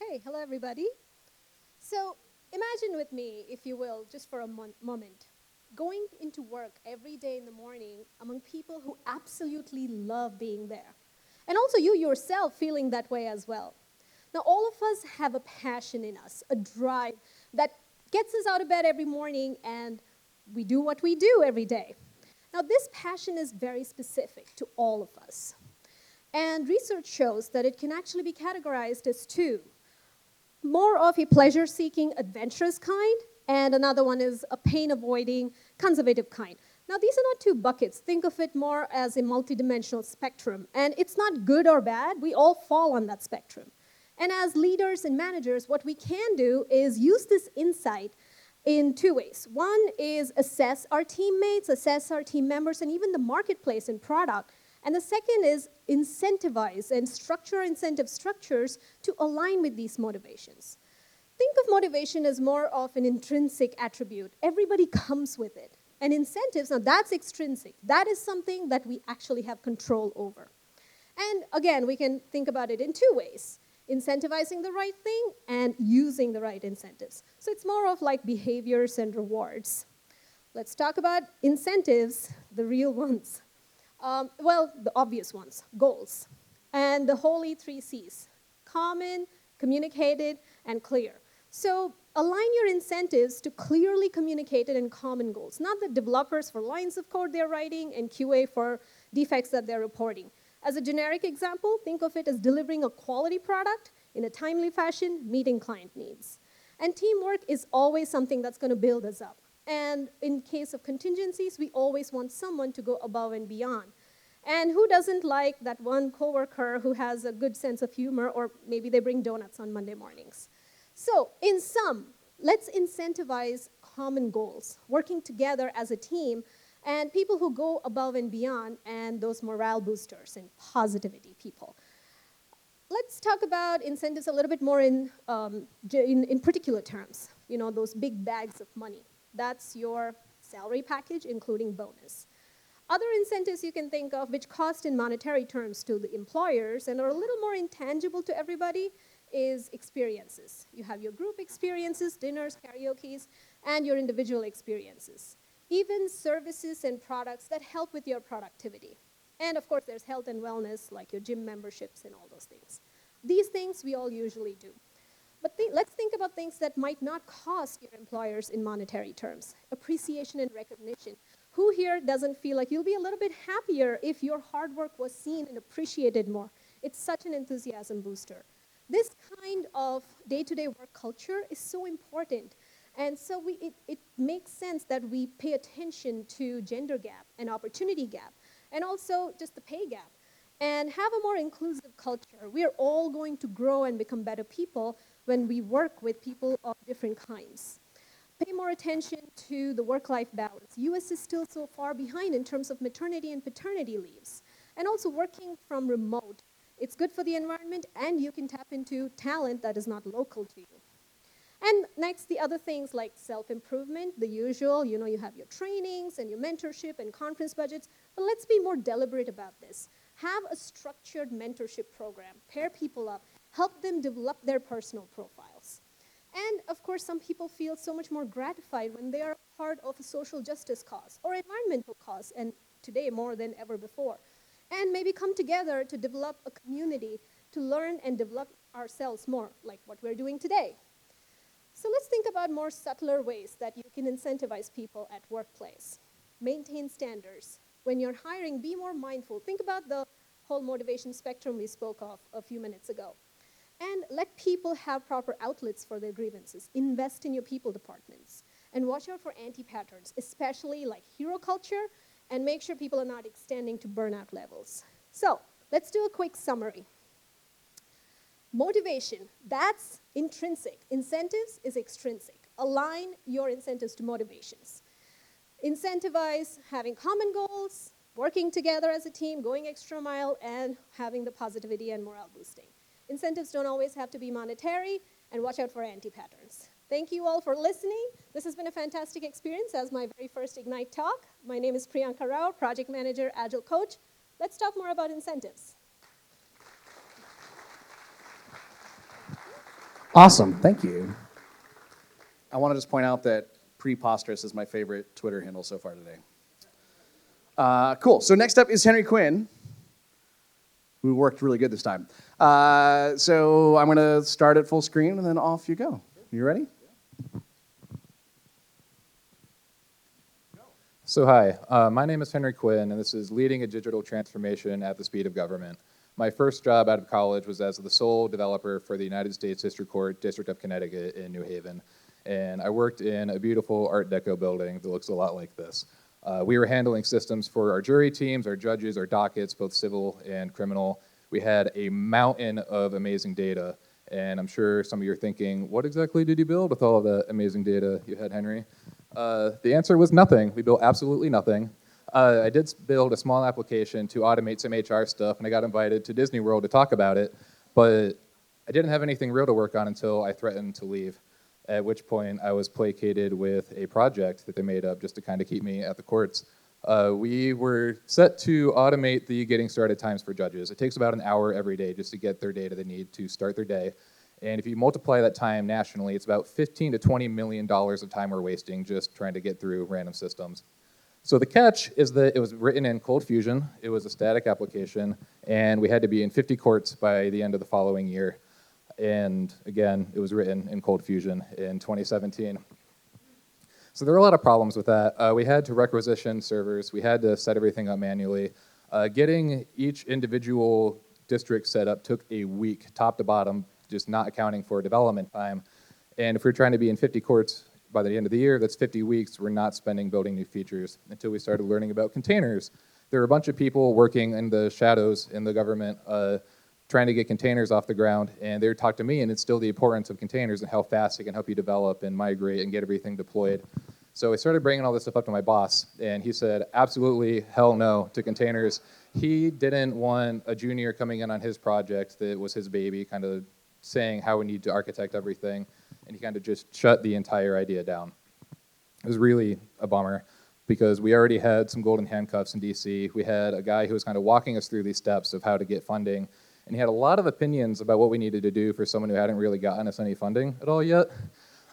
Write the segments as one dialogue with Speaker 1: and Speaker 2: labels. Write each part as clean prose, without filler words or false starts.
Speaker 1: Okay, hello everybody. So imagine with me, if you will, just for a moment, going into work every day in the morning among people who absolutely love being there. And also you yourself feeling that way as well. Now all of us have a passion in us, a drive that gets us out of bed every morning and we do what we do every day. Now this passion is very specific to all of us. And research shows that it can actually be categorized as two. More of a pleasure-seeking, adventurous kind, and another one is a pain-avoiding, conservative kind. Now, these are not two buckets. Think of it more as a multidimensional spectrum. And it's not good or bad. We all fall on that spectrum. And as leaders and managers, what we can do is use this insight in two ways. One is assess our teammates, assess our team members, and even the marketplace and product. And the second is incentivize and structure incentive structures to align with these motivations. Think of motivation as more of an intrinsic attribute. Everybody comes with it. And incentives, now that's extrinsic. That is something that we actually have control over. And again, we can think about it in two ways. Incentivizing the right thing and using the right incentives. So it's more of like behaviors and rewards. Let's talk about incentives, the real ones. Well, the obvious ones, goals. And the holy three C's, common, communicated, and clear. So align your incentives to clearly communicated and common goals, not the developers for lines of code they're writing and QA for defects that they're reporting. As a generic example, think of it as delivering a quality product in a timely fashion, meeting client needs. And teamwork is always something that's going to build us up. And in case of contingencies, we always want someone to go above and beyond. And who doesn't like that one coworker who has a good sense of humor, or maybe they bring donuts on Monday mornings? So in sum, let's incentivize common goals, working together as a team, and people who go above and beyond, and those morale boosters and positivity people. Let's talk about incentives a little bit more in particular terms. You know, those big bags of money. That's your salary package, including bonus. Other incentives you can think of, which cost in monetary terms to the employers and are a little more intangible to everybody, is experiences. You have your group experiences, dinners, karaoke's, and your individual experiences. Even services and products that help with your productivity. And of course, there's health and wellness, like your gym memberships and all those things. These things we all usually do. But let's think about things that might not cost your employers in monetary terms. Appreciation and recognition. Who here doesn't feel like you'll be a little bit happier if your hard work was seen and appreciated more? It's such an enthusiasm booster. This kind of day-to-day work culture is so important. And so it makes sense that we pay attention to gender gap and opportunity gap, and also just the pay gap. And have a more inclusive culture. We are all going to grow and become better people when we work with people of different kinds. Pay more attention to the work-life balance. US is still so far behind in terms of maternity and paternity leaves. And also working from remote. It's good for the environment, and you can tap into talent that is not local to you. And next, the other things like self-improvement, the usual, you know, you have your trainings and your mentorship and conference budgets, but let's be more deliberate about this. Have a structured mentorship program, pair people up, help them develop their personal profiles. And of course, some people feel so much more gratified when they are part of a social justice cause or environmental cause, and today more than ever before. And maybe come together to develop a community to learn and develop ourselves more, like what we're doing today. So let's think about more subtler ways that you can incentivize people at workplace. Maintain standards. When you're hiring, be more mindful. Think about the whole motivation spectrum we spoke of a few minutes ago. And let people have proper outlets for their grievances. Invest in your people departments. And watch out for anti-patterns, especially like hero culture, and make sure people are not extending to burnout levels. So let's do a quick summary. Motivation, that's intrinsic. Incentives is extrinsic. Align your incentives to motivations. Incentivize having common goals, working together as a team, going extra mile, and having the positivity and morale boosting. Incentives don't always have to be monetary, and watch out for anti-patterns. Thank you all for listening. This has been a fantastic experience as my very first Ignite talk. My name is Priyanka Rao, Project Manager, Agile Coach. Let's talk more about incentives.
Speaker 2: Awesome, thank you. I want to just point out that preposterous is my favorite Twitter handle so far today. Cool, so next up is Henry Quinn, who worked really good this time. So I'm going to start at full screen, and then off you go. You ready?
Speaker 3: So hi, my name is Henry Quinn, and this is Leading a Digital Transformation at the Speed of Government. My first job out of college was as the sole developer for the United States District Court, District of Connecticut in New Haven. And I worked in a beautiful Art Deco building that looks a lot like this. We were handling systems for our jury teams, our judges, our dockets, both civil and criminal. We had a mountain of amazing data. And I'm sure some of you are thinking, what exactly did you build with all of that amazing data you had, Henry? The answer was nothing. We built absolutely nothing. I did build a small application to automate some HR stuff, and I got invited to Disney World to talk about it, but I didn't have anything real to work on until I threatened to leave, at which point I was placated with a project that they made up just to kind of keep me at the courts. We were set to automate the getting started times for judges. It takes about an hour every day just to get their data they need to start their day. And if you multiply that time nationally, it's about $15 to $20 million of time we're wasting just trying to get through random systems. So the catch is that it was written in Cold Fusion, it was a static application, and we had to be in 50 courts by the end of the following year. And again, it was written in Cold Fusion in 2017. So there were a lot of problems with that. We had to requisition servers, we had to set everything up manually. Getting each individual district set up took a week, top to bottom, just not accounting for development time. And if we're trying to be in 50 courts by the end of the year, that's 50 weeks we're not spending building new features until we started learning about containers. There were a bunch of people working in the shadows in the government trying to get containers off the ground, and they would talk to me and instill the importance of containers and how fast it can help you develop and migrate and get everything deployed. So I started bringing all this stuff up to my boss, and he said, absolutely hell no to containers. He didn't want a junior coming in on his project that was his baby, kind of saying how we need to architect everything, and he kind of just shut the entire idea down. It was really a bummer because we already had some golden handcuffs in DC. We had a guy who was kind of walking us through these steps of how to get funding, and he had a lot of opinions about what we needed to do for someone who hadn't really gotten us any funding at all yet.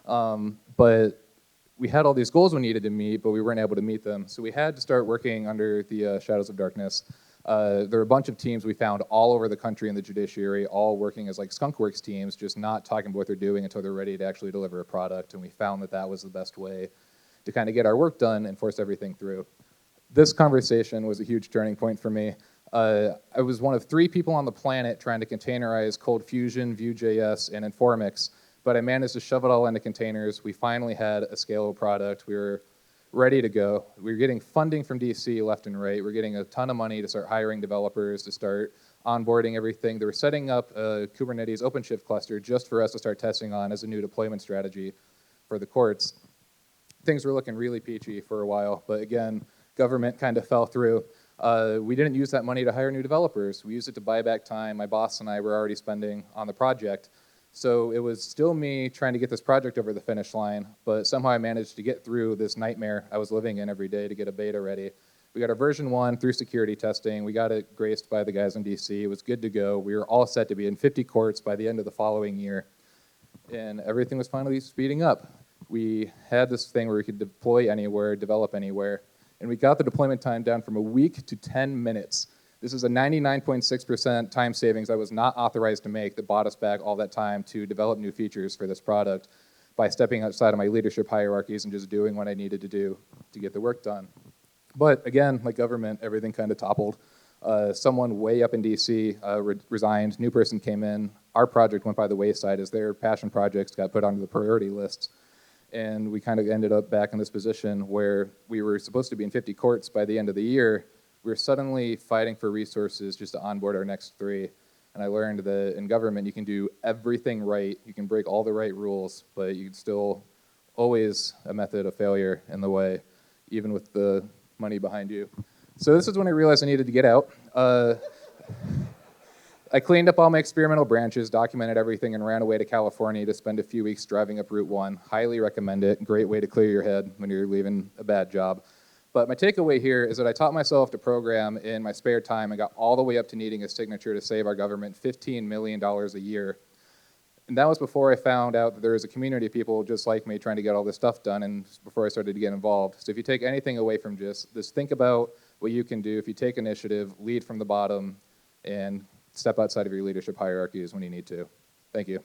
Speaker 3: But we had all these goals we needed to meet, but we weren't able to meet them. So we had to start working under the shadows of darkness. There were a bunch of teams we found all over the country in the judiciary, all working as like skunkworks teams, just not talking about what they're doing until they're ready to actually deliver a product. And we found that that was the best way to kind of get our work done and force everything through. This conversation was a huge turning point for me. I was one of 3 people on the planet trying to containerize Cold Fusion, Vue.js, and Informix, but I managed to shove it all into containers. We finally had a scalable product. We were ready to go. We were getting funding from DC left and right. We're getting a ton of money to start hiring developers, to start onboarding everything. They were setting up a Kubernetes OpenShift cluster just for us to start testing on as a new deployment strategy for the courts. Things were looking really peachy for a while, but again, government kind of fell through. We didn't use that money to hire new developers. We used it to buy back time. My boss and I were already spending on the project. So it was still me trying to get this project over the finish line, but somehow I managed to get through this nightmare I was living in every day to get a beta ready. We got our version 1 through security testing. We got it graced by the guys in DC. It was good to go. We were all set to be in 50 courts by the end of the following year. And everything was finally speeding up. We had this thing where we could deploy anywhere, develop anywhere, and we got the deployment time down from a week to 10 minutes. This is a 99.6% time savings I was not authorized to make that bought us back all that time to develop new features for this product by stepping outside of my leadership hierarchies and just doing what I needed to do to get the work done. But again, like government, everything kind of toppled. Someone way up in DC resigned, new person came in. Our project went by the wayside as their passion projects got put onto the priority lists. And we kind of ended up back in this position where we were supposed to be in 50 courts by the end of the year. We were suddenly fighting for resources just to onboard our next 3. And I learned that in government, you can do everything right. You can break all the right rules, but you can still always a method of failure in the way, even with the money behind you. So this is when I realized I needed to get out. I cleaned up all my experimental branches, documented everything, and ran away to California to spend a few weeks driving up Route 1. Highly recommend it. Great way to clear your head when you're leaving a bad job. But my takeaway here is that I taught myself to program in my spare time and got all the way up to needing a signature to save our government $15 million a year. And that was before I found out that there was a community of people just like me trying to get all this stuff done, and before I started to get involved. So if you take anything away from just this, think about what you can do. If you take initiative, lead from the bottom, and step outside of your leadership hierarchies when you need to. Thank you.